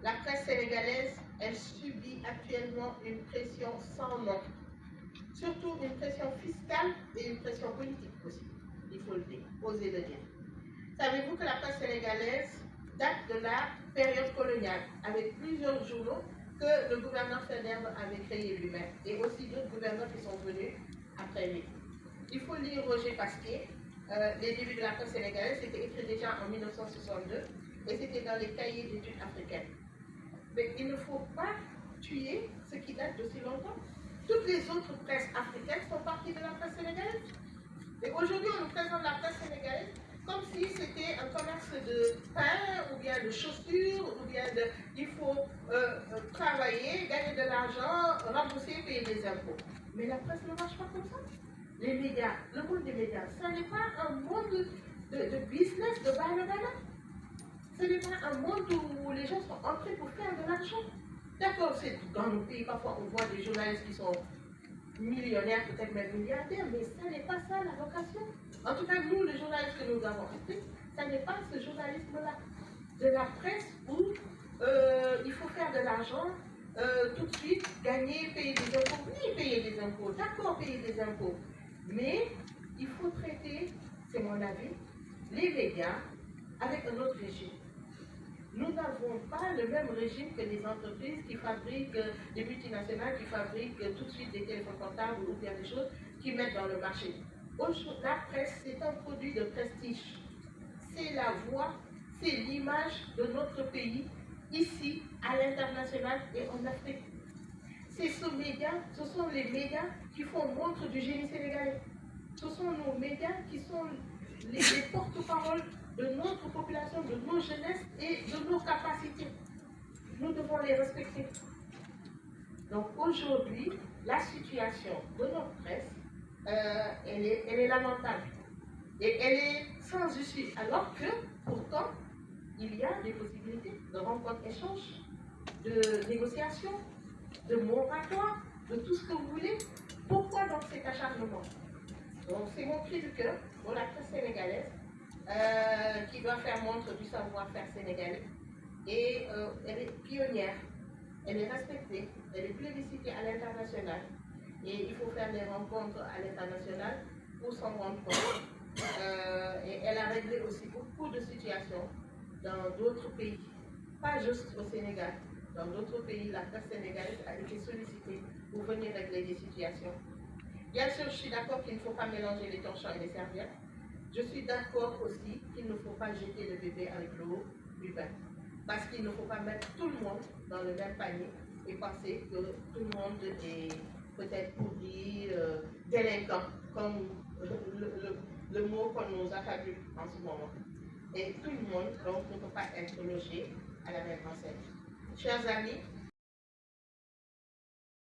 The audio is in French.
La presse sénégalaise, elle subit actuellement une pression sans nom. Surtout une pression fiscale et une pression politique aussi. Il faut le dire, oser le dire. Savez-vous que la presse sénégalaise date de la période coloniale, avec plusieurs journaux que le gouverneur Faidherbe avait créés lui-même, et aussi d'autres gouverneurs qui sont venus après lui. Il faut lire Roger Pasquier. Les débuts de la presse sénégalaise, c'était écrit déjà en 1962, et c'était dans les cahiers d'études africaines. Mais il ne faut pas tuer ce qui date d'aussi longtemps. Toutes les autres presses africaines sont parties de la presse sénégalaise. Et aujourd'hui, on nous présente la presse sénégalaise comme si c'était un commerce de pain, ou bien de chaussures, ou bien de... Il faut travailler, gagner de l'argent, rembourser, payer des impôts. Mais la presse ne marche pas comme ça. Les médias, le monde des médias, ce n'est pas un monde de business, de balle. Ce n'est pas un monde où les gens sont entrés pour faire de l'argent. D'accord, c'est dans nos pays, parfois on voit des journalistes qui sont millionnaires, peut-être même milliardaires, mais ça n'est pas ça la vocation. En tout cas, nous, les journalistes que nous avons appris, ça n'est pas ce journalisme-là. De la presse où il faut faire de l'argent tout de suite, gagner, payer des impôts. Oui, payer des impôts, d'accord, payer des impôts. Mais il faut traiter, c'est mon avis, les médias avec un autre régime. Nous n'avons pas le même régime que les entreprises qui fabriquent, les multinationales qui fabriquent tout de suite des téléphones portables ou bien des choses qui mettent dans le marché. La presse, c'est un produit de prestige. C'est la voix, c'est l'image de notre pays, ici, à l'international et en Afrique. Ce sont les médias qui font montre du génie sénégalais. Ce sont nos médias qui sont les porte-paroles de notre population, de nos jeunesses et de nos capacités. Nous devons les respecter. Donc aujourd'hui, la situation de notre presse, elle est lamentable. Et elle est sans issue. Alors que, pourtant, il y a des possibilités de rencontres-échanges, de négociations, de moratoire, de tout ce que vous voulez. Pourquoi donc cet acharnement? Donc c'est mon cri du cœur pour la presse sénégalaise qui doit faire montre du savoir-faire sénégalais. Et elle est pionnière, elle est respectée, elle est plébiscitée à l'international. Et il faut faire des rencontres à l'international pour s'en rendre compte. Et elle a réglé aussi beaucoup de situations dans d'autres pays, pas juste au Sénégal. Dans d'autres pays, la presse sénégalaise a été sollicitée pour venir régler des situations. Bien sûr, je suis d'accord qu'il ne faut pas mélanger les torchons et les serviettes. Je suis d'accord aussi qu'il ne faut pas jeter le bébé avec l'eau du bain. Parce qu'il ne faut pas mettre tout le monde dans le même panier et penser que tout le monde est peut-être pourri, délinquant, comme le mot qu'on nous accable en ce moment. Et tout le monde, donc, ne peut pas être logé à la même enseigne. Chers amis,